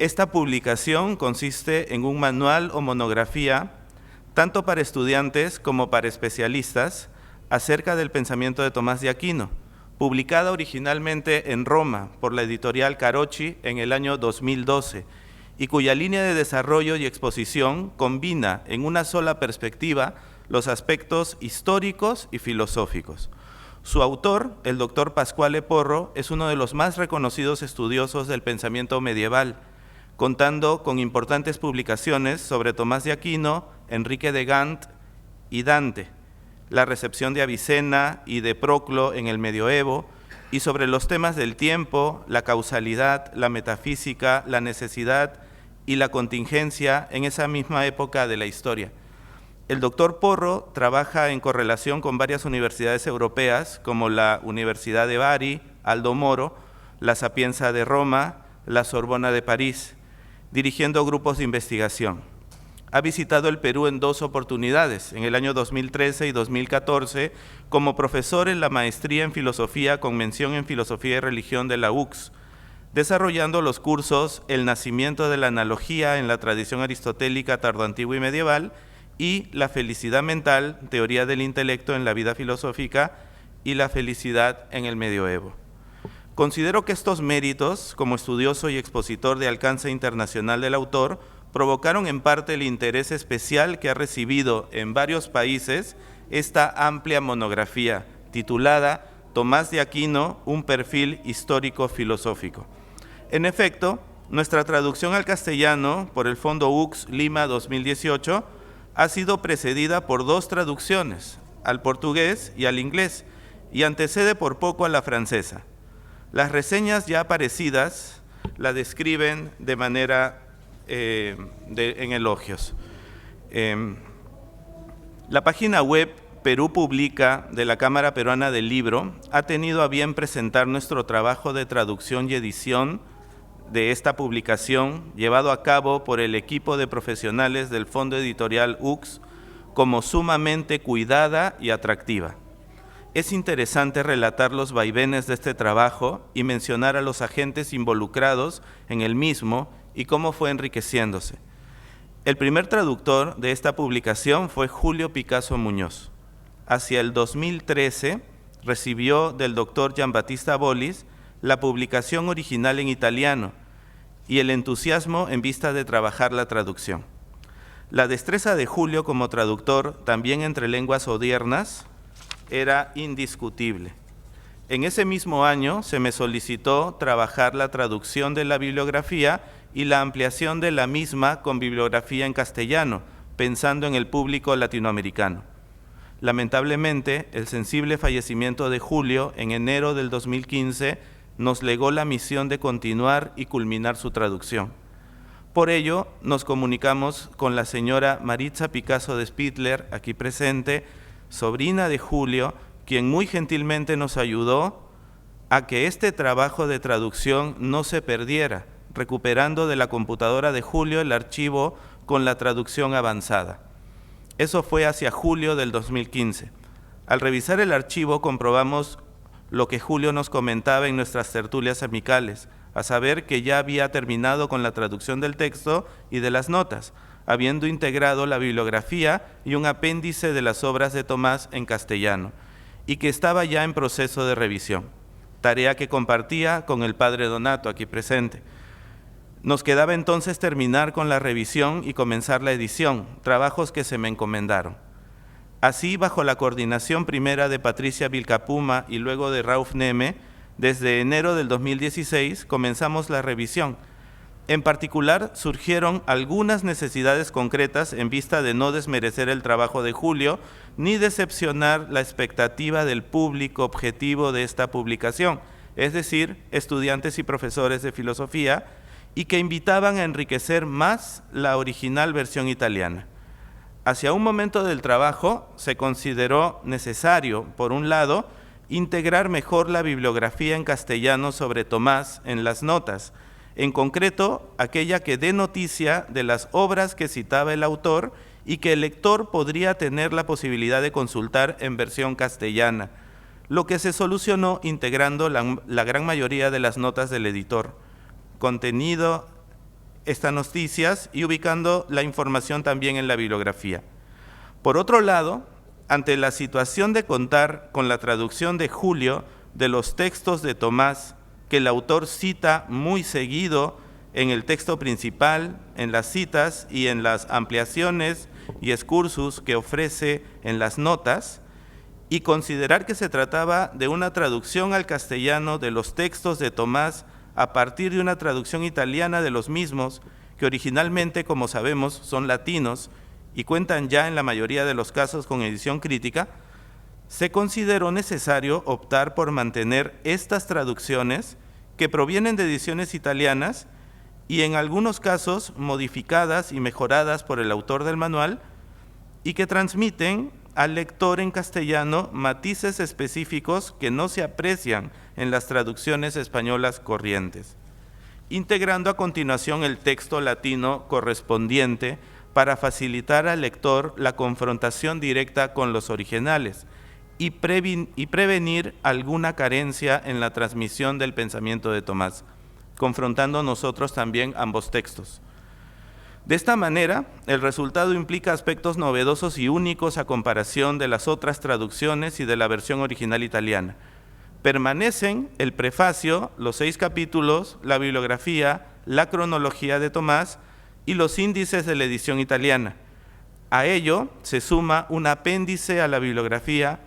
Esta publicación consiste en un manual o monografía, tanto para estudiantes como para especialistas, acerca del pensamiento de Tomás de Aquino, publicada originalmente en Roma por la editorial Carocci en el año 2012, y cuya línea de desarrollo y exposición combina en una sola perspectiva los aspectos históricos y filosóficos. Su autor, el doctor Pasquale Porro, es uno de los más reconocidos estudiosos del pensamiento medieval, contando con importantes publicaciones sobre Tomás de Aquino, Enrique de Gant y Dante, la recepción de Avicena y de Proclo en el medioevo, y sobre los temas del tiempo, la causalidad, la metafísica, la necesidad y la contingencia en esa misma época de la historia. El doctor Porro trabaja en correlación con varias universidades europeas, como la Universidad de Bari, Aldo Moro, la Sapienza de Roma, la Sorbona de París, dirigiendo grupos de investigación. Ha visitado el Perú en 2 oportunidades, en el año 2013 y 2014, como profesor en la maestría en filosofía con mención en filosofía y religión de la UCS, desarrollando los cursos El nacimiento de la analogía en la tradición aristotélica tardoantigua y medieval y La felicidad mental, teoría del intelecto en la vida filosófica y la felicidad en el medioevo. Considero que estos méritos, como estudioso y expositor de alcance internacional del autor, provocaron en parte el interés especial que ha recibido en varios países esta amplia monografía titulada Tomás de Aquino, un perfil histórico-filosófico. En efecto, nuestra traducción al castellano por el Fondo UCS Lima 2018 ha sido precedida por 2 traducciones, al portugués y al inglés, y antecede por poco a la francesa. Las reseñas ya aparecidas la describen de manera en elogios. La página web Perú Publica de la Cámara Peruana del Libro ha tenido a bien presentar nuestro trabajo de traducción y edición de esta publicación, llevado a cabo por el equipo de profesionales del Fondo Editorial UCS, como sumamente cuidada y atractiva. Es interesante relatar los vaivenes de este trabajo y mencionar a los agentes involucrados en el mismo y cómo fue enriqueciéndose. El primer traductor de esta publicación fue Julio Picasso Muñoz. Hacia el 2013 recibió del doctor Giambattista Bollis la publicación original en italiano y el entusiasmo en vista de trabajar la traducción. La destreza de Julio como traductor, también entre lenguas odiernas, era indiscutible. En ese mismo año se me solicitó trabajar la traducción de la bibliografía y la ampliación de la misma con bibliografía en castellano, pensando en el público latinoamericano. Lamentablemente, el sensible fallecimiento de Julio en enero del 2015 nos legó la misión de continuar y culminar su traducción. Por ello, nos comunicamos con la señora Maritza Picasso de Spittler, aquí presente, sobrina de Julio, quien muy gentilmente nos ayudó a que este trabajo de traducción no se perdiera, recuperando de la computadora de Julio el archivo con la traducción avanzada. Eso fue hacia julio del 2015. Al revisar el archivo comprobamos lo que Julio nos comentaba en nuestras tertulias amicales, a saber que ya había terminado con la traducción del texto y de las notas, habiendo integrado la bibliografía y un apéndice de las obras de Tomás en castellano, y que estaba ya en proceso de revisión, tarea que compartía con el padre Donato, aquí presente. Nos quedaba entonces terminar con la revisión y comenzar la edición, trabajos que se me encomendaron. Así, bajo la coordinación primera de Patricia Vilcapuma y luego de Rauf Neme, desde enero del 2016 comenzamos la revisión. En particular, surgieron algunas necesidades concretas en vista de no desmerecer el trabajo de Julio, ni decepcionar la expectativa del público objetivo de esta publicación, es decir, estudiantes y profesores de filosofía, y que invitaban a enriquecer más la original versión italiana. Hacia un momento del trabajo se consideró necesario, por un lado, integrar mejor la bibliografía en castellano sobre Tomás en las notas, en concreto aquella que dé noticia de las obras que citaba el autor y que el lector podría tener la posibilidad de consultar en versión castellana, lo que se solucionó integrando la gran mayoría de las notas del editor, contenido estas noticias y ubicando la información también en la bibliografía. Por otro lado, ante la situación de contar con la traducción de Julio de los textos de Tomás, que el autor cita muy seguido en el texto principal, en las citas y en las ampliaciones y excursus que ofrece en las notas, y considerar que se trataba de una traducción al castellano de los textos de Tomás a partir de una traducción italiana de los mismos, que originalmente, como sabemos, son latinos y cuentan ya en la mayoría de los casos con edición crítica, se consideró necesario optar por mantener estas traducciones que provienen de ediciones italianas y en algunos casos modificadas y mejoradas por el autor del manual y que transmiten al lector en castellano matices específicos que no se aprecian en las traducciones españolas corrientes, integrando a continuación el texto latino correspondiente para facilitar al lector la confrontación directa con los originales y prevenir alguna carencia en la transmisión del pensamiento de Tomás, confrontando nosotros también ambos textos. De esta manera, el resultado implica aspectos novedosos y únicos a comparación de las otras traducciones y de la versión original italiana. Permanecen el prefacio, los 6 capítulos, la bibliografía, la cronología de Tomás y los índices de la edición italiana. A ello se suma un apéndice a la bibliografía,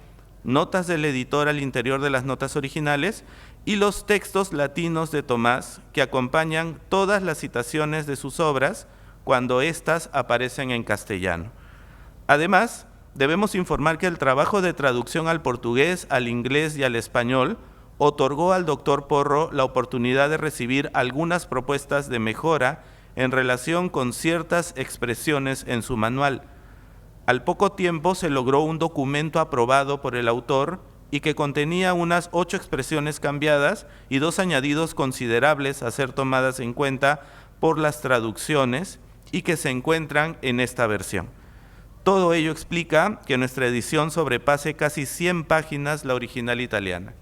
notas del editor al interior de las notas originales y los textos latinos de Tomás que acompañan todas las citaciones de sus obras cuando éstas aparecen en castellano. Además, debemos informar que el trabajo de traducción al portugués, al inglés y al español otorgó al doctor Porro la oportunidad de recibir algunas propuestas de mejora en relación con ciertas expresiones en su manual. Al poco tiempo se logró un documento aprobado por el autor y que contenía unas 8 expresiones cambiadas y 2 añadidos considerables a ser tomadas en cuenta por las traducciones y que se encuentran en esta versión. Todo ello explica que nuestra edición sobrepase casi 100 páginas la original italiana.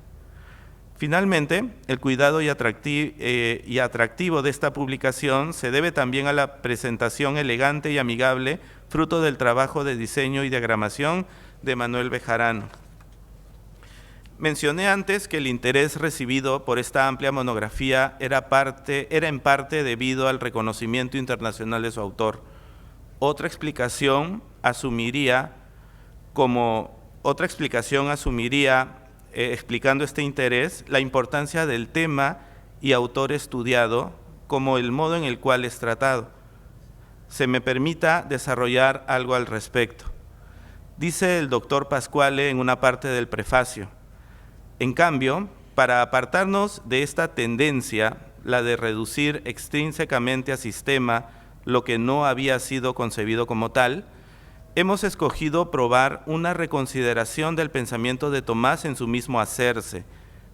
Finalmente, el cuidado y atractivo de esta publicación se debe también a la presentación elegante y amigable, fruto del trabajo de diseño y diagramación de Manuel Bejarano. Mencioné antes que el interés recibido por esta amplia monografía era en parte debido al reconocimiento internacional de su autor. Otra explicación asumiría, explicando este interés, la importancia del tema y autor estudiado, como el modo en el cual es tratado. Se me permita desarrollar algo al respecto. Dice el doctor Pasquale en una parte del prefacio: en cambio, para apartarnos de esta tendencia, la de reducir extrínsecamente a sistema lo que no había sido concebido como tal, hemos escogido probar una reconsideración del pensamiento de Tomás en su mismo hacerse,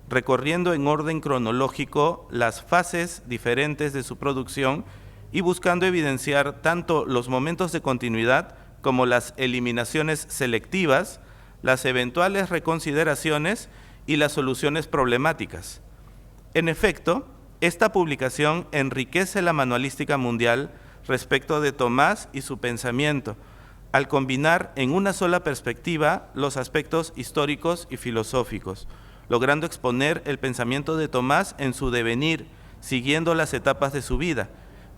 recorriendo en orden cronológico las fases diferentes de su producción y buscando evidenciar tanto los momentos de continuidad como las eliminaciones selectivas, las eventuales reconsideraciones y las soluciones problemáticas. En efecto, esta publicación enriquece la manualística mundial respecto de Tomás y su pensamiento, al combinar en una sola perspectiva los aspectos históricos y filosóficos, logrando exponer el pensamiento de Tomás en su devenir, siguiendo las etapas de su vida,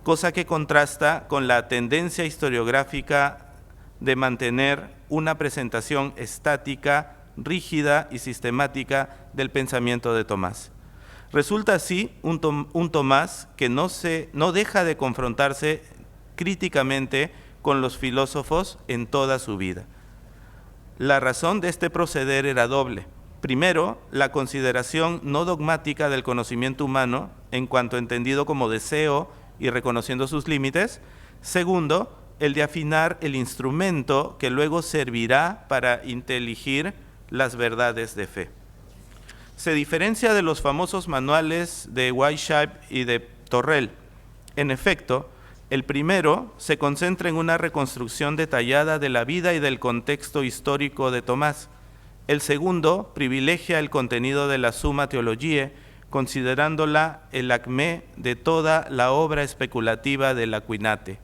cosa que contrasta con la tendencia historiográfica de mantener una presentación estática, rígida y sistemática del pensamiento de Tomás. Resulta así un Tomás que no deja de confrontarse críticamente con los filósofos en toda su vida. La razón de este proceder era doble. Primero, la consideración no dogmática del conocimiento humano en cuanto entendido como deseo y reconociendo sus límites. Segundo, el de afinar el instrumento que luego servirá para inteligir las verdades de fe. Se diferencia de los famosos manuales de Weishaupt y de Torrell. En efecto, el primero se concentra en una reconstrucción detallada de la vida y del contexto histórico de Tomás. El segundo privilegia el contenido de la Summa Theologiae considerándola el acmé de toda la obra especulativa del Acuinate.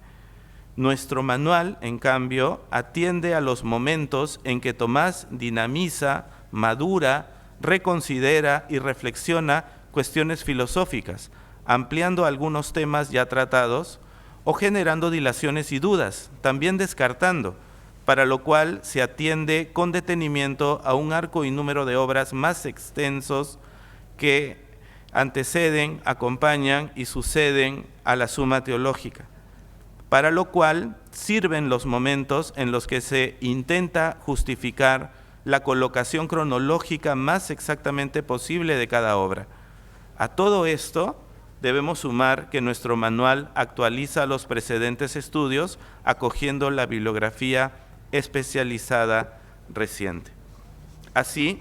Nuestro manual, en cambio, atiende a los momentos en que Tomás dinamiza, madura, reconsidera y reflexiona cuestiones filosóficas, ampliando algunos temas ya tratados o generando dilaciones y dudas, también descartando, para lo cual se atiende con detenimiento a un arco y número de obras más extensos que anteceden, acompañan y suceden a la Suma Teológica, para lo cual sirven los momentos en los que se intenta justificar la colocación cronológica más exactamente posible de cada obra. A todo esto debemos sumar que nuestro manual actualiza los precedentes estudios acogiendo la bibliografía especializada reciente. Así,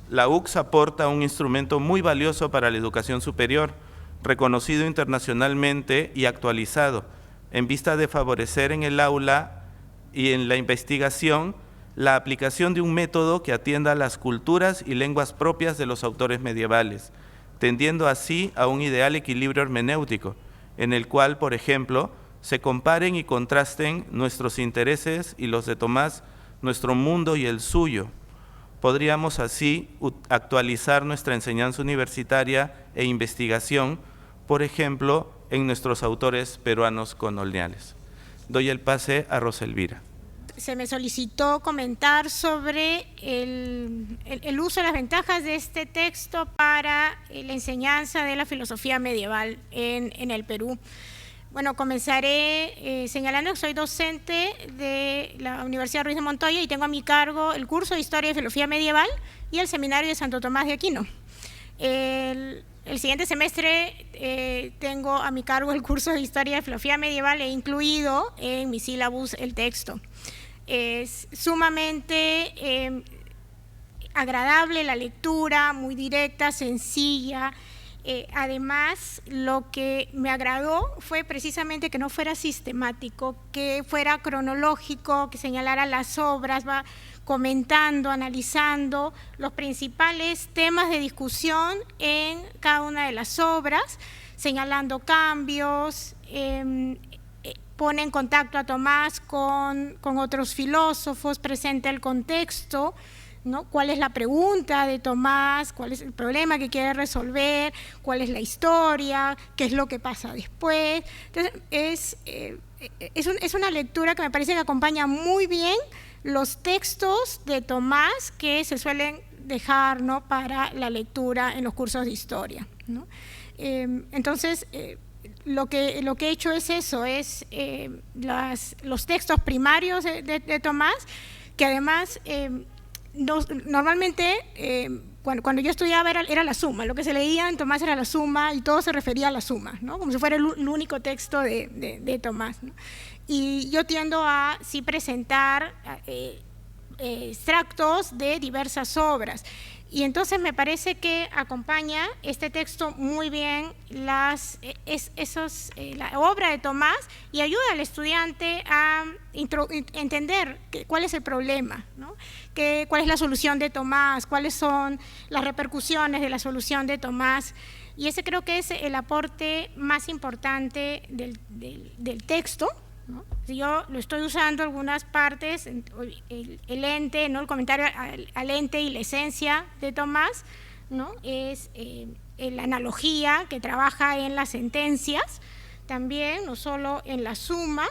la UCS aporta un instrumento muy valioso para la educación superior, reconocido internacionalmente y actualizado, en vista de favorecer en el aula y en la investigación la aplicación de un método que atienda a las culturas y lenguas propias de los autores medievales, tendiendo así a un ideal equilibrio hermenéutico, en el cual, por ejemplo, se comparen y contrasten nuestros intereses y los de Tomás, nuestro mundo y el suyo. Podríamos así actualizar nuestra enseñanza universitaria e investigación, por ejemplo, en nuestros autores peruanos coloniales. Doy el pase a Rosa Elvira. Se me solicitó comentar sobre el uso de las ventajas de este texto para la enseñanza de la filosofía medieval en el Perú. Bueno, comenzaré señalando que soy docente de la Universidad Ruiz de Montoya y tengo a mi cargo el curso de Historia y Filosofía Medieval y el Seminario de Santo Tomás de Aquino. El siguiente semestre tengo a mi cargo el curso de Historia y Filosofía Medieval e incluido en mi sílabus el texto. Es sumamente agradable la lectura, muy directa, sencilla. Además, lo que me agradó fue precisamente que no fuera sistemático, que fuera cronológico, que señalara las obras, va comentando, analizando los principales temas de discusión en cada una de las obras, señalando cambios, pone en contacto a Tomás con otros filósofos, presenta el contexto, ¿no? ¿Cuál es la pregunta de Tomás? ¿Cuál es el problema que quiere resolver? ¿Cuál es la historia? ¿Qué es lo que pasa después? Entonces, es una lectura que me parece que acompaña muy bien los textos de Tomás que se suelen dejar, ¿no?, para la lectura en los cursos de historia, ¿no? Entonces, lo que he hecho es eso, es los textos primarios de Tomás, que además normalmente cuando yo estudiaba era la suma, lo que se leía en Tomás era la suma y todo se refería a la suma, ¿no?, como si fuera el único texto de Tomás, ¿no? Y yo tiendo a sí presentar extractos de diversas obras. Y entonces me parece que acompaña este texto muy bien la obra de Tomás y ayuda al estudiante a entender cuál es el problema, ¿no? Cuál es la solución de Tomás, cuáles son las repercusiones de la solución de Tomás. Y ese creo que es el aporte más importante del texto, ¿no? Yo lo estoy usando algunas partes, el ente, ¿no?, el comentario al ente y la esencia de Tomás, ¿no?, es la analogía que trabaja en las sentencias también, no solo en la suma,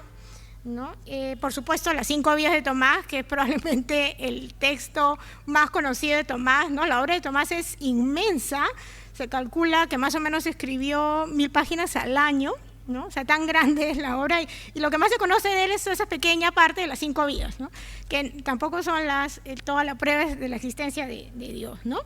¿no? Por supuesto, las 5 vías de Tomás, que es probablemente el texto más conocido de Tomás, ¿no? La obra de Tomás es inmensa, se calcula que más o menos escribió 1000 páginas al año, ¿no? O sea, tan grande es la obra y lo que más se conoce de él es esa pequeña parte de las 5 vías, ¿no?, que tampoco son toda la prueba de la existencia de Dios, ¿no?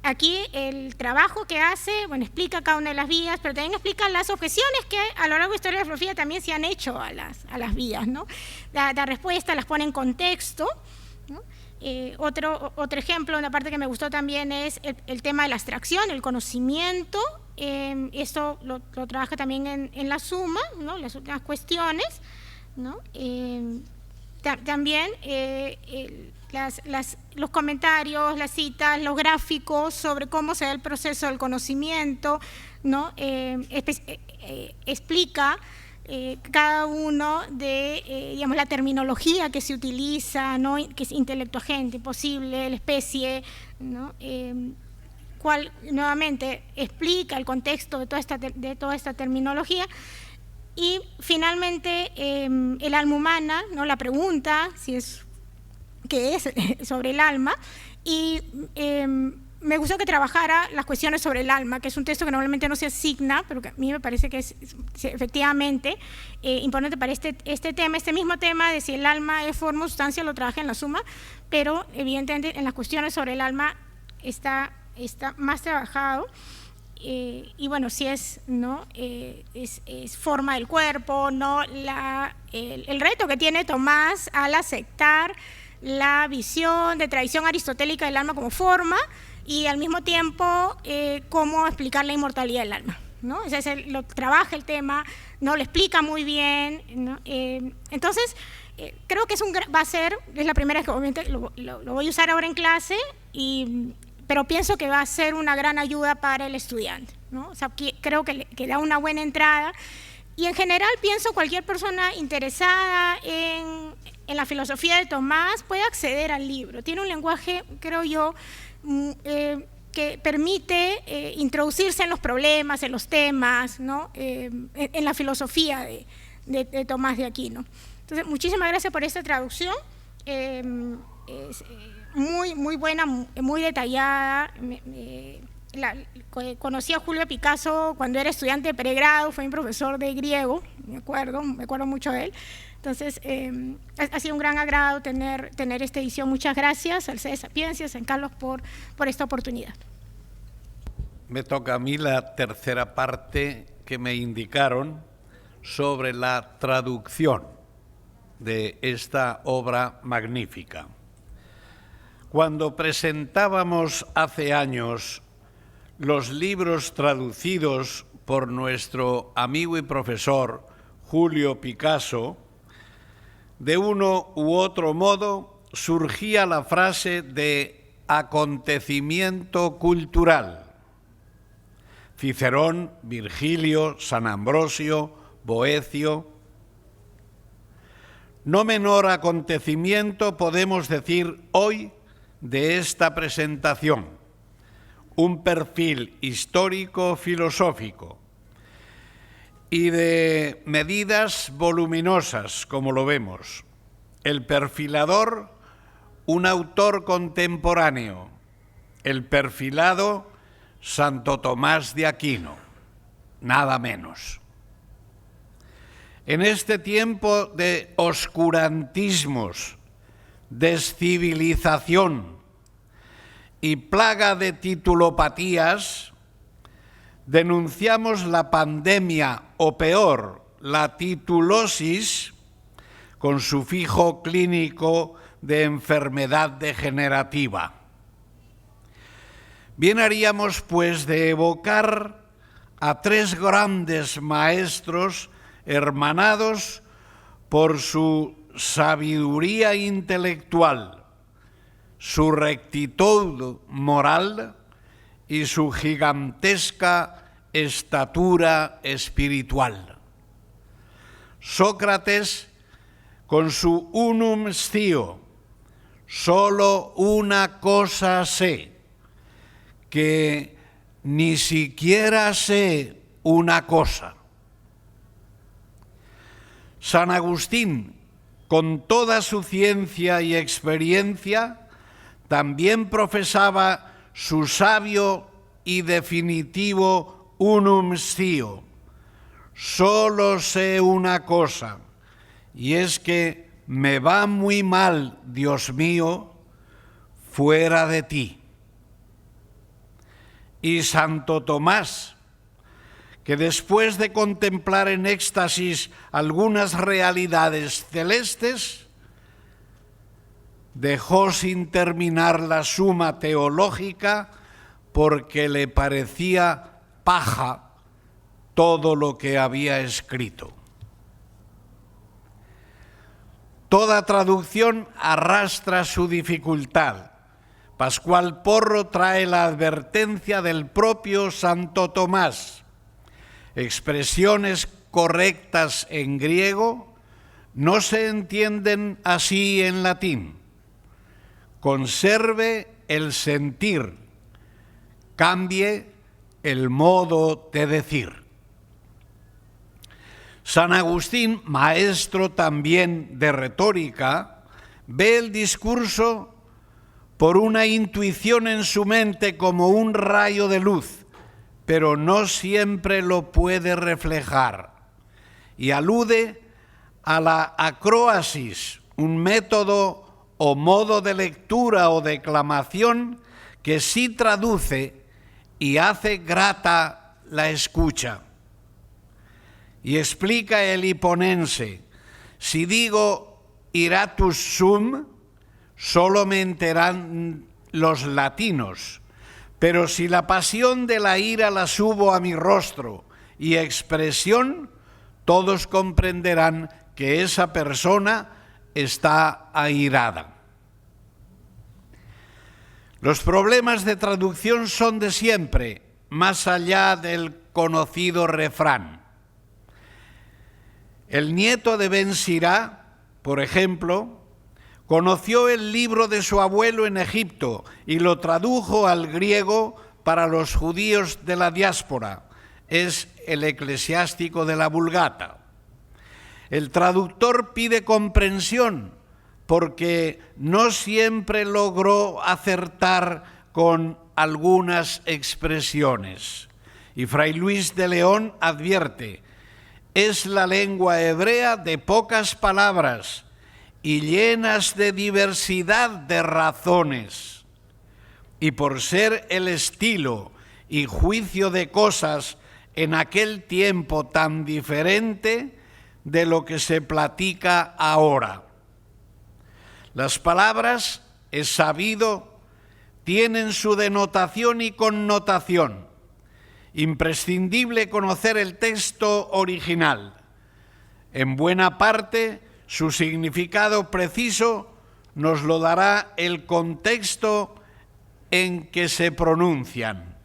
Aquí el trabajo que hace, bueno, explica cada una de las vías, pero también explica las objeciones que a lo largo de la historia de la filosofía también se han hecho a las vías, ¿no? Da respuesta, las pone en contexto, ¿no? Otro ejemplo, una parte que me gustó también es el tema de la abstracción, el conocimiento. Esto lo trabaja también en la suma, ¿no?, las últimas cuestiones, ¿no? también los comentarios, las citas, los gráficos sobre cómo se da el proceso del conocimiento, ¿no? Explica cada uno de, digamos, la terminología que se utiliza, ¿no? Que es intelecto agente, posible, la especie, ¿no? Cual nuevamente explica el contexto de toda esta terminología. Y finalmente el alma humana, ¿no? La pregunta qué es sobre el alma, y me gustó que trabajara las cuestiones sobre el alma, que es un texto que normalmente no se asigna, pero que a mí me parece que es efectivamente importante para este tema, este mismo tema de si el alma es forma o sustancia, lo trabaja en la suma, pero evidentemente en las cuestiones sobre el alma está más trabajado. Y bueno, si es, ¿no? Es forma del cuerpo, ¿no? El reto que tiene Tomás al aceptar la visión de tradición aristotélica del alma como forma y al mismo tiempo cómo explicar la inmortalidad del alma, ¿no? O sea, lo trabaja el tema, ¿no? Lo explica muy bien, ¿no? Entonces, creo que es la primera vez que obviamente lo voy a usar ahora en clase, pero pienso que va a ser una gran ayuda para el estudiante, ¿no? O sea, creo que da una buena entrada, y en general pienso cualquier persona interesada en la filosofía de Tomás puede acceder al libro. Tiene un lenguaje, creo yo, que permite introducirse en los problemas, en los temas, ¿no? En la filosofía de Tomás de Aquino. Entonces, muchísimas gracias por esta traducción. Muy buena, muy detallada. Conocí a Julio Picasso cuando era estudiante de pregrado, fue mi profesor de griego, me acuerdo mucho de él. Entonces, ha sido un gran agrado tener esta edición. Muchas gracias al CEDE Sapiencia, San Carlos, por esta oportunidad. Me toca a mí la tercera parte que me indicaron sobre la traducción de esta obra magnífica. Cuando presentábamos hace años los libros traducidos por nuestro amigo y profesor Julio Picasso, de uno u otro modo surgía la frase de acontecimiento cultural. Cicerón, Virgilio, San Ambrosio, Boecio. No menor acontecimiento podemos decir hoy de esta presentación, un perfil histórico-filosófico y de medidas voluminosas, como lo vemos. El perfilador, un autor contemporáneo. El perfilado, Santo Tomás de Aquino, nada menos. En este tiempo de oscurantismos, descivilización y plaga de titulopatías, denunciamos la pandemia, o peor, la titulosis, con su fijo clínico de enfermedad degenerativa. Bien haríamos, pues, de evocar a tres grandes maestros hermanados por su sabiduría intelectual, su rectitud moral y su gigantesca estatura espiritual. Sócrates, con su unum scio, solo una cosa sé, que ni siquiera sé una cosa. San Agustín, con toda su ciencia y experiencia, también profesaba su sabio y definitivo unum scio. Solo sé una cosa, y es que me va muy mal, Dios mío, fuera de ti. Y Santo Tomás, que después de contemplar en éxtasis algunas realidades celestes, dejó sin terminar la suma teológica porque le parecía paja todo lo que había escrito. Toda traducción arrastra su dificultad. Pascual Porro trae la advertencia del propio Santo Tomás. Expresiones correctas en griego no se entienden así en latín. Conserve el sentir, cambie el modo de decir. San Agustín, maestro también de retórica, ve el discurso por una intuición en su mente como un rayo de luz, pero no siempre lo puede reflejar, y alude a la acróasis, un método o modo de lectura o declamación que sí traduce y hace grata la escucha. Y explica el hiponense: si digo iratus sum, solo me enterarán los latinos, pero si la pasión de la ira la subo a mi rostro y expresión, todos comprenderán que esa persona está airada. Los problemas de traducción son de siempre, más allá del conocido refrán. El nieto de Ben Sirá, por ejemplo, conoció el libro de su abuelo en Egipto y lo tradujo al griego para los judíos de la diáspora. Es el Eclesiástico de la Vulgata. El traductor pide comprensión porque no siempre logró acertar con algunas expresiones. Y Fray Luis de León advierte: es la lengua hebrea de pocas palabras y llenas de diversidad de razones. Y por ser el estilo y juicio de cosas en aquel tiempo tan diferente de lo que se platica ahora. Las palabras, es sabido, tienen su denotación y connotación. Imprescindible conocer el texto original. En buena parte, su significado preciso nos lo dará el contexto en que se pronuncian.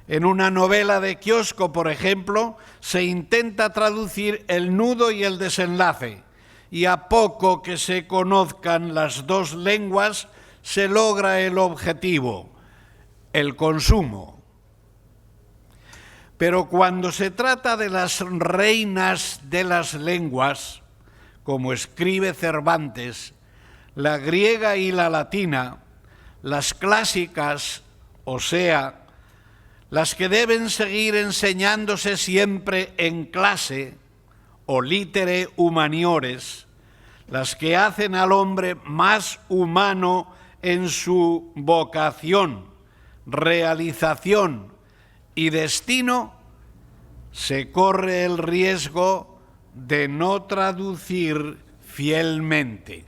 En una novela de kiosco, por ejemplo, se intenta traducir el nudo y el desenlace, y a poco que se conozcan las dos lenguas, se logra el objetivo, el consumo. Pero cuando se trata de las reinas de las lenguas, como escribe Cervantes, la griega y la latina, las clásicas, o sea, las que deben seguir enseñándose siempre en clase, o litere humaniores, las que hacen al hombre más humano en su vocación, realización y destino, se corre el riesgo de no traducir fielmente.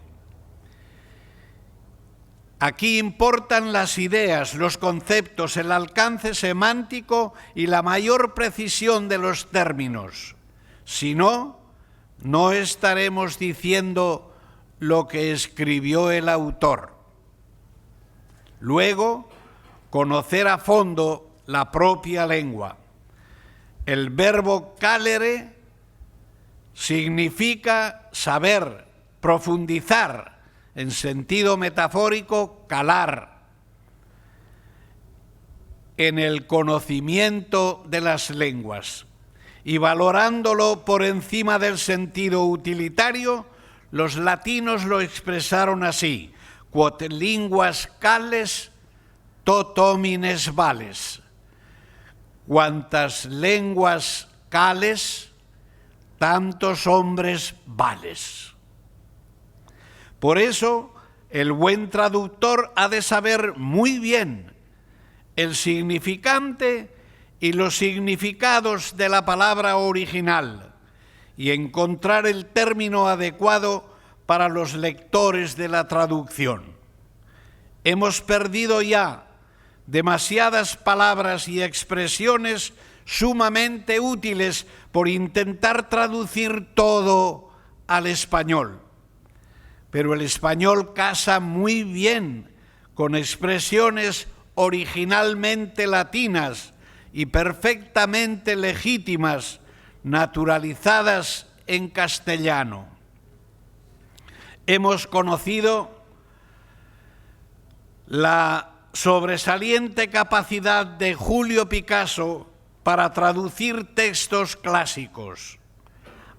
Aquí importan las ideas, los conceptos, el alcance semántico y la mayor precisión de los términos. Si no, no estaremos diciendo lo que escribió el autor. Luego, conocer a fondo la propia lengua. El verbo calere significa saber, profundizar, en sentido metafórico, calar en el conocimiento de las lenguas. Y valorándolo por encima del sentido utilitario, los latinos lo expresaron así: quod linguas cales, tot homines vales. Cuantas lenguas cales, tantos hombres vales. Por eso, el buen traductor ha de saber muy bien el significante y los significados de la palabra original y encontrar el término adecuado para los lectores de la traducción. Hemos perdido ya demasiadas palabras y expresiones sumamente útiles por intentar traducir todo al español. pero el español casa muy bien con expresiones originalmente latinas y perfectamente legítimas, naturalizadas en castellano. Hemos conocido la sobresaliente capacidad de Julio Picasso para traducir textos clásicos.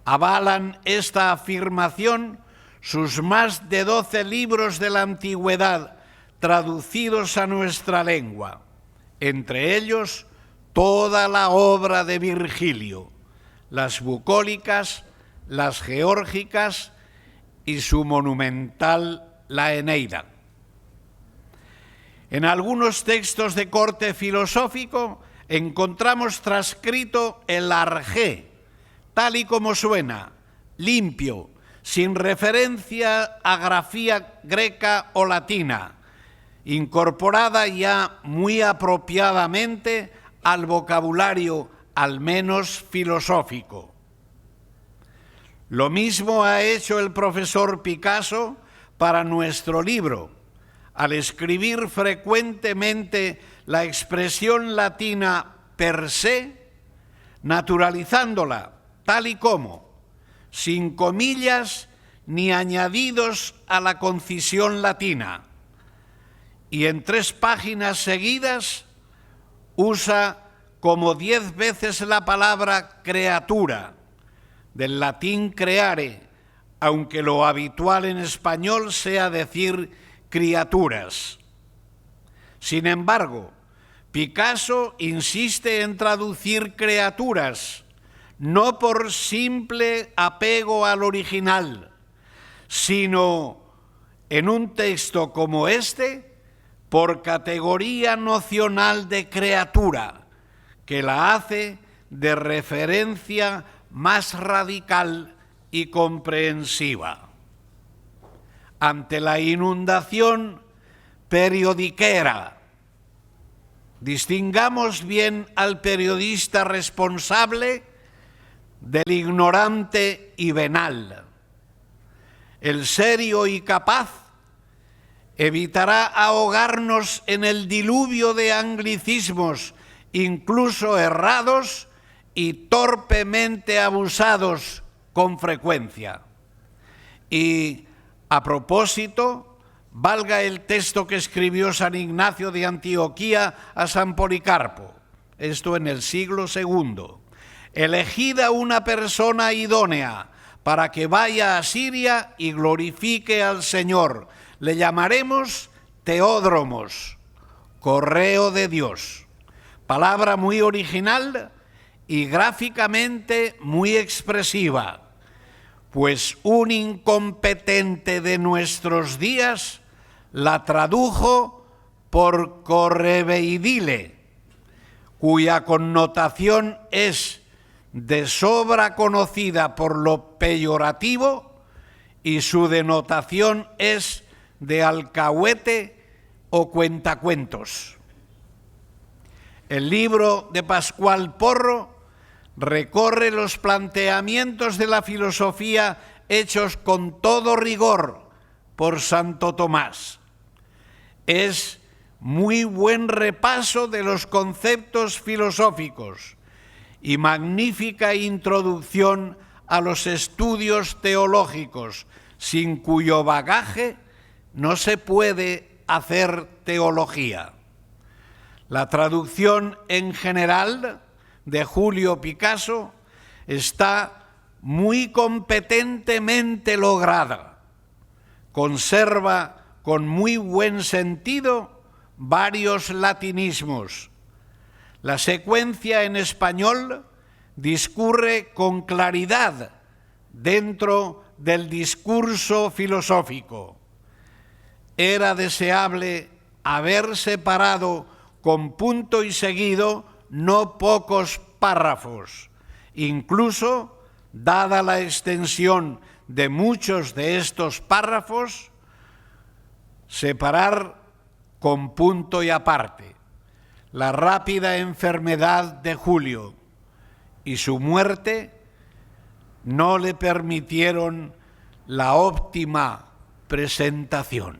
Avalan esta afirmación sus más de 12 libros de la antigüedad traducidos a nuestra lengua, entre ellos toda la obra de Virgilio, las bucólicas, las geórgicas y su monumental La Eneida. En algunos textos de corte filosófico encontramos transcrito el arjé, tal y como suena, limpio, sin referencia a grafía greca o latina, incorporada ya muy apropiadamente al vocabulario, al menos filosófico. Lo mismo ha hecho el profesor Picasso para nuestro libro, al escribir frecuentemente la expresión latina per se, naturalizándola tal y como, sin comillas ni añadidos a la concisión latina, y en 3 páginas seguidas usa como 10 veces la palabra criatura, del latín creare, aunque lo habitual en español sea decir criaturas. Sin embargo, Picasso insiste en traducir criaturas, no por simple apego al original, sino en un texto como este, por categoría nocional de criatura, que la hace de referencia más radical y comprensiva. Ante la inundación periodiquera, distingamos bien al periodista responsable del ignorante y venal. El serio y capaz evitará ahogarnos en el diluvio de anglicismos, incluso errados y torpemente abusados con frecuencia. Y, a propósito, valga el texto que escribió San Ignacio de Antioquía a San Policarpo, esto en el siglo II. Elegida una persona idónea para que vaya a Siria y glorifique al Señor. Le llamaremos Teódromos, correo de Dios. Palabra muy original y gráficamente muy expresiva, pues un incompetente de nuestros días la tradujo por correveidile, cuya connotación es de sobra conocida por lo peyorativo y su denotación es de alcahuete o cuentacuentos. El libro de Pascual Porro recorre los planteamientos de la filosofía hechos con todo rigor por Santo Tomás. Es muy buen repaso de los conceptos filosóficos y magnífica introducción a los estudios teológicos, sin cuyo bagaje no se puede hacer teología. La traducción en general de Julio Picasso está muy competentemente lograda. Conserva con muy buen sentido varios latinismos. La secuencia en español discurre con claridad dentro del discurso filosófico. Era deseable haber separado con punto y seguido no pocos párrafos, incluso, dada la extensión de muchos de estos párrafos, separar con punto y aparte. La rápida enfermedad de Julio y su muerte no le permitieron la óptima presentación.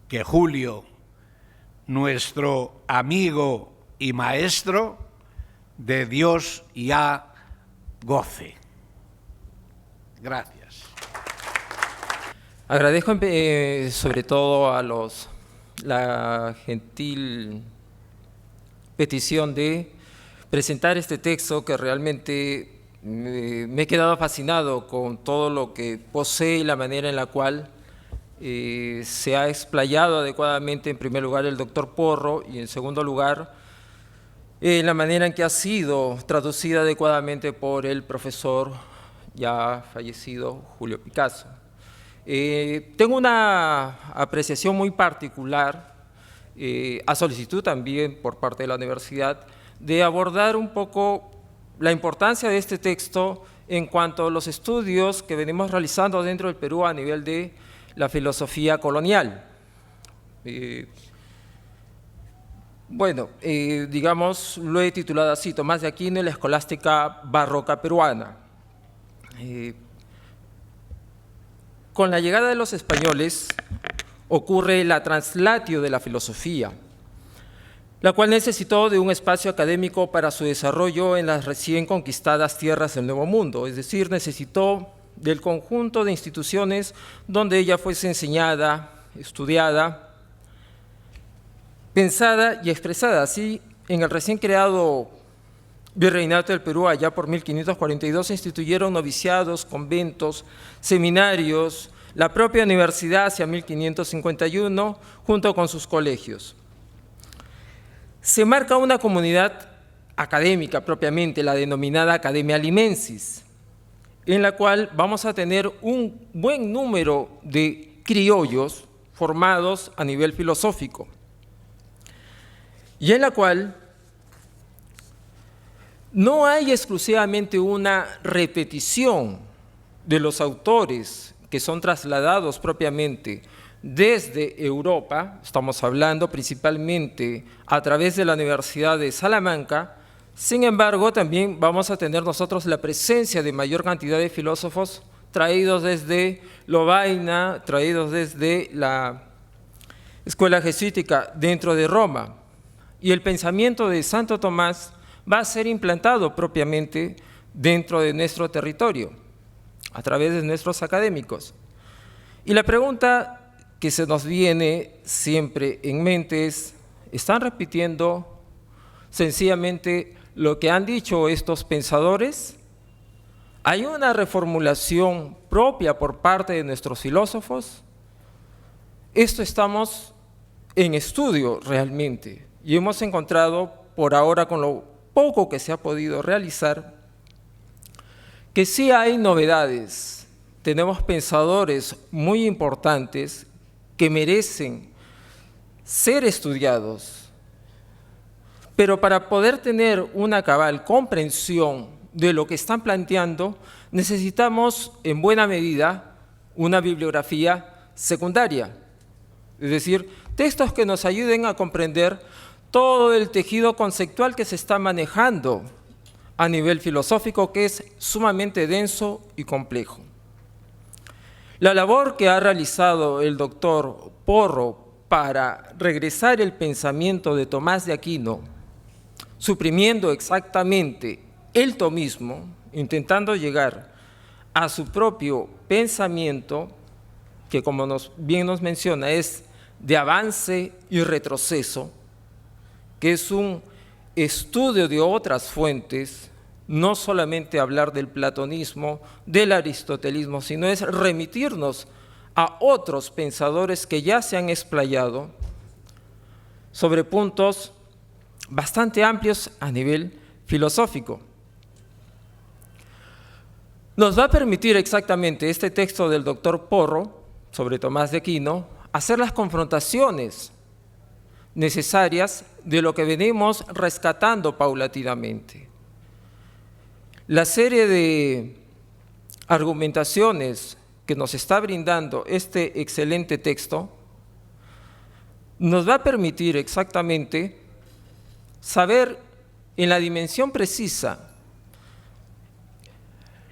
Que Julio, nuestro amigo y maestro, de Dios ya goce. Gracias. Agradezco sobre todo a la gentil petición de presentar este texto, que realmente me he quedado fascinado con todo lo que posee y la manera en la cual se ha explayado adecuadamente, en primer lugar, el doctor Porro, y en segundo lugar, la manera en que ha sido traducida adecuadamente por el profesor ya fallecido Julio Picasso. Tengo una apreciación muy particular, a solicitud también por parte de la universidad, de abordar un poco la importancia de este texto en cuanto a los estudios que venimos realizando dentro del Perú a nivel de la filosofía colonial. Digamos, lo he titulado así: Tomás de Aquino y la escolástica barroca peruana. Con la llegada de los españoles ocurre la translatio de la filosofía, la cual necesitó de un espacio académico para su desarrollo en las recién conquistadas tierras del Nuevo Mundo, es decir, necesitó del conjunto de instituciones donde ella fuese enseñada, estudiada, pensada y expresada. Así, en el recién creado Virreinato del Perú, allá por 1542, se instituyeron noviciados, conventos, seminarios, la propia universidad hacia 1551, junto con sus colegios. Se marca una comunidad académica propiamente, la denominada Academia Limensis, en la cual vamos a tener un buen número de criollos formados a nivel filosófico, y en la cual no hay exclusivamente una repetición de los autores que son trasladados propiamente desde Europa, estamos hablando principalmente a través de la Universidad de Salamanca. Sin embargo, también vamos a tener nosotros la presencia de mayor cantidad de filósofos traídos desde Lovaina, traídos desde la escuela jesuítica dentro de Roma. Y el pensamiento de Santo Tomás va a ser implantado propiamente dentro de nuestro territorio, a través de nuestros académicos. Y la pregunta que se nos viene siempre en mente es: ¿están repitiendo sencillamente lo que han dicho estos pensadores? ¿Hay una reformulación propia por parte de nuestros filósofos? Esto estamos en estudio realmente, y hemos encontrado por ahora, con lo poco que se ha podido realizar, que sí hay novedades. Tenemos pensadores muy importantes que merecen ser estudiados, pero para poder tener una cabal comprensión de lo que están planteando, necesitamos en buena medida una bibliografía secundaria, es decir, textos que nos ayuden a comprender todo el tejido conceptual que se está manejando a nivel filosófico, que es sumamente denso y complejo. La labor que ha realizado el doctor Porro para regresar el pensamiento de Tomás de Aquino, suprimiendo exactamente el tomismo, intentando llegar a su propio pensamiento, que como bien nos menciona es de avance y retroceso, que es un estudio de otras fuentes, no solamente hablar del platonismo, del aristotelismo, sino es remitirnos a otros pensadores que ya se han explayado sobre puntos bastante amplios a nivel filosófico. Nos va a permitir exactamente este texto del doctor Porro sobre Tomás de Aquino hacer las confrontaciones necesarias de lo que venimos rescatando paulatinamente. La serie de argumentaciones que nos está brindando este excelente texto nos va a permitir exactamente saber en la dimensión precisa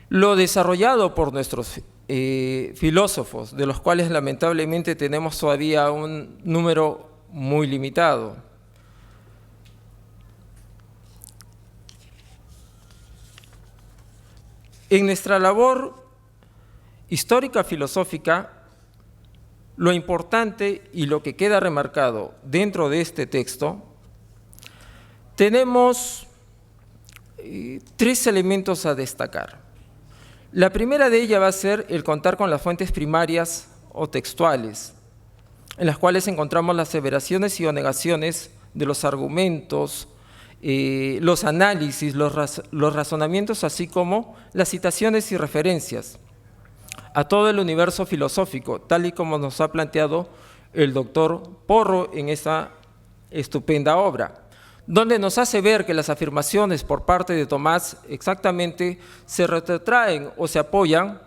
lo desarrollado por nuestros filósofos, de los cuales lamentablemente tenemos todavía un número muy limitado. En nuestra labor histórica filosófica, lo importante y lo que queda remarcado dentro de este texto, tenemos tres elementos a destacar. La primera de ellas va a ser el contar con las fuentes primarias o textuales, en las cuales encontramos las aseveraciones y o negaciones de los argumentos, los análisis, los razonamientos, así como las citaciones y referencias a todo el universo filosófico, tal y como nos ha planteado el doctor Porro en esta estupenda obra, donde nos hace ver que las afirmaciones por parte de Tomás exactamente se retrotraen o se apoyan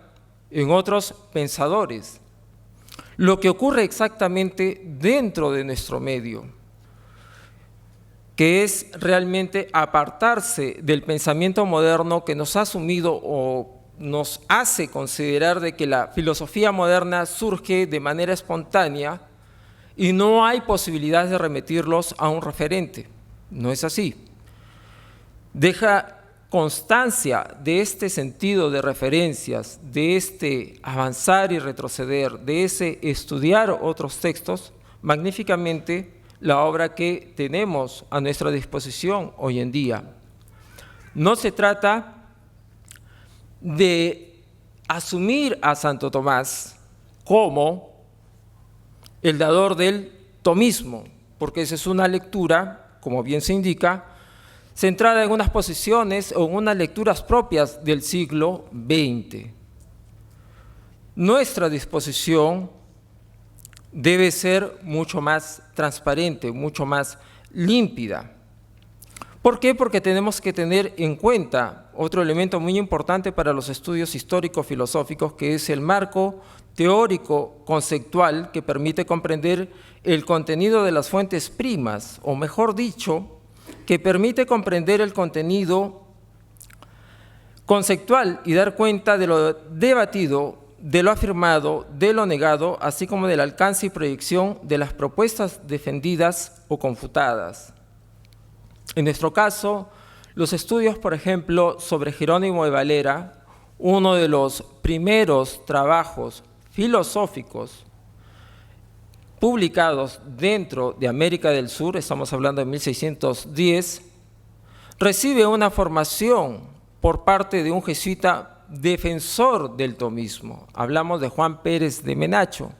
en otros pensadores. Lo que ocurre exactamente dentro de nuestro medio, que es realmente apartarse del pensamiento moderno que nos ha asumido o nos hace considerar de que la filosofía moderna surge de manera espontánea y no hay posibilidad de remitirlos a un referente. No es así. Deja constancia de este sentido de referencias, de este avanzar y retroceder, de ese estudiar otros textos, magníficamente la obra que tenemos a nuestra disposición hoy en día. No se trata de asumir a Santo Tomás como el dador del tomismo, porque esa es una lectura, como bien se indica, centrada en unas posiciones o en unas lecturas propias del siglo XX. Nuestra disposición debe ser mucho más transparente, mucho más límpida. ¿Por qué? Porque tenemos que tener en cuenta otro elemento muy importante para los estudios histórico-filosóficos, que es el marco teórico-conceptual que permite comprender el contenido de las fuentes primas, o mejor dicho, que permite comprender el contenido conceptual y dar cuenta de lo debatido, de lo afirmado, de lo negado, así como del alcance y proyección de las propuestas defendidas o confutadas. En nuestro caso, los estudios, por ejemplo, sobre Jerónimo de Valera, uno de los primeros trabajos filosóficos publicados dentro de América del Sur, estamos hablando de 1610, recibe una formación por parte de un jesuita defensor del tomismo. Hablamos de Juan Pérez de Menacho.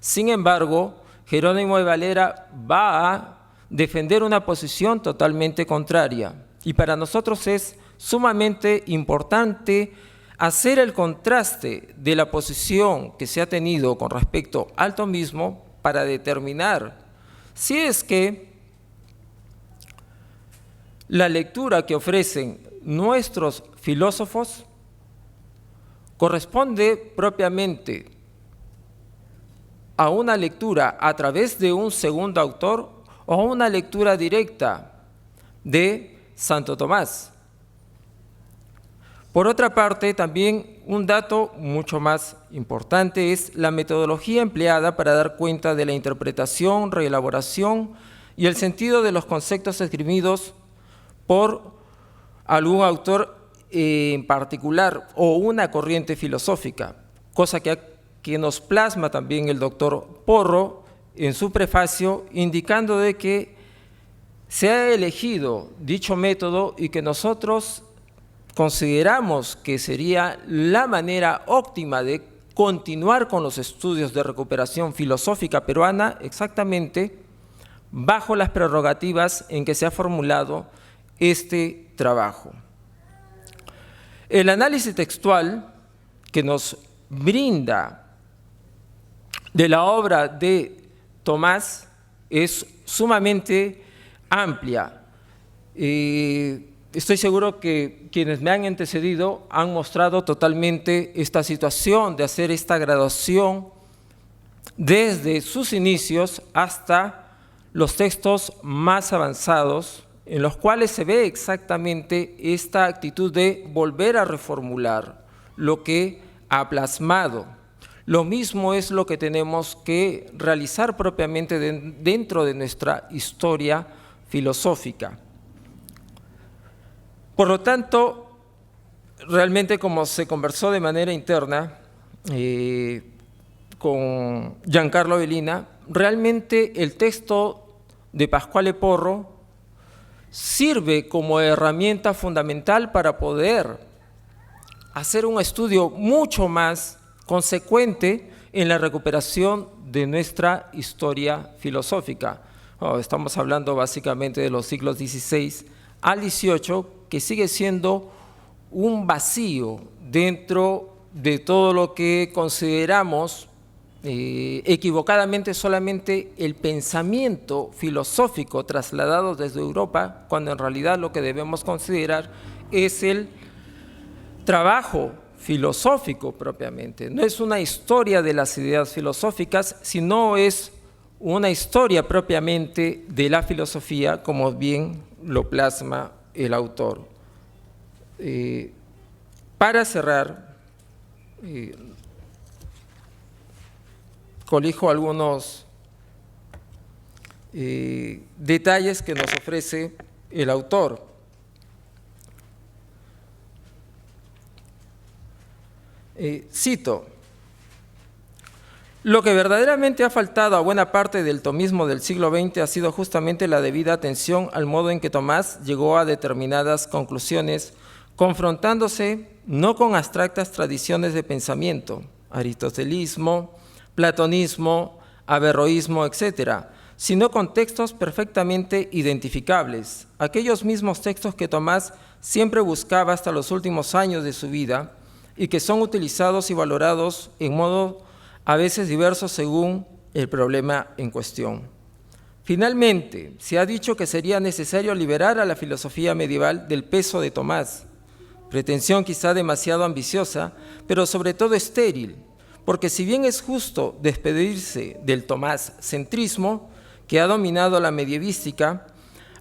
Sin embargo, Jerónimo de Valera va a defender una posición totalmente contraria. Y para nosotros es sumamente importante hacer el contraste de la posición que se ha tenido con respecto al tomismo para determinar si es que la lectura que ofrecen nuestros filósofos corresponde propiamente a una lectura a través de un segundo autor o a una lectura directa de Santo Tomás. Por otra parte, también un dato mucho más importante es la metodología empleada para dar cuenta de la interpretación, reelaboración y el sentido de los conceptos esgrimidos por algún autor en particular o una corriente filosófica, cosa que nos plasma también el doctor Porro en su prefacio, indicando de que se ha elegido dicho método y que nosotros consideramos que sería la manera óptima de continuar con los estudios de recuperación filosófica peruana exactamente bajo las prerrogativas en que se ha formulado este trabajo. El análisis textual que nos brinda de la obra de Tomás es sumamente amplia. Estoy seguro que quienes me han antecedido han mostrado totalmente esta situación de hacer esta graduación desde sus inicios hasta los textos más avanzados, en los cuales se ve exactamente esta actitud de volver a reformular lo que ha plasmado. Lo mismo es lo que tenemos que realizar propiamente dentro de nuestra historia filosófica. Por lo tanto, realmente como se conversó de manera interna con Giancarlo Bellina, realmente el texto de Pascual Porro sirve como herramienta fundamental para poder hacer un estudio mucho más consecuente en la recuperación de nuestra historia filosófica. Estamos hablando básicamente de los siglos XVI al XVIII, que sigue siendo un vacío dentro de todo lo que consideramos equivocadamente solamente el pensamiento filosófico trasladado desde Europa, cuando en realidad lo que debemos considerar es el trabajo filosófico propiamente. No es una historia de las ideas filosóficas, sino es una historia propiamente de la filosofía, como bien lo plasma el autor. Para cerrar, colijo algunos detalles que nos ofrece el autor. Cito: lo que verdaderamente ha faltado a buena parte del tomismo del siglo XX ha sido justamente la debida atención al modo en que Tomás llegó a determinadas conclusiones, confrontándose no con abstractas tradiciones de pensamiento, aristotelismo, platonismo, averroísmo, etcétera, sino con textos perfectamente identificables, aquellos mismos textos que Tomás siempre buscaba hasta los últimos años de su vida y que son utilizados y valorados en modo a veces diversos según el problema en cuestión. Finalmente, se ha dicho que sería necesario liberar a la filosofía medieval del peso de Tomás, pretensión quizá demasiado ambiciosa, pero sobre todo estéril, porque si bien es justo despedirse del tomás-centrismo que ha dominado la medievística,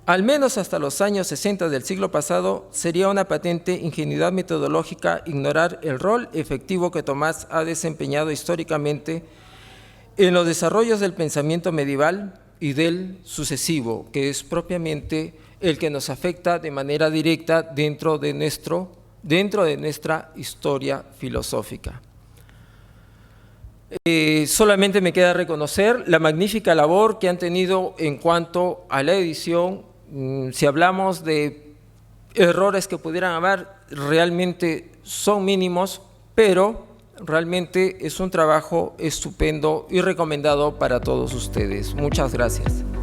al menos hasta los años 60 del siglo pasado, sería una patente ingenuidad metodológica ignorar el rol efectivo que Tomás ha desempeñado históricamente en los desarrollos del pensamiento medieval y del sucesivo, que es propiamente el que nos afecta de manera directa dentro de nuestra historia filosófica. Solamente me queda reconocer la magnífica labor que han tenido en cuanto a la edición. Si hablamos de errores que pudieran haber, realmente son mínimos, pero realmente es un trabajo estupendo y recomendado para todos ustedes. Muchas gracias.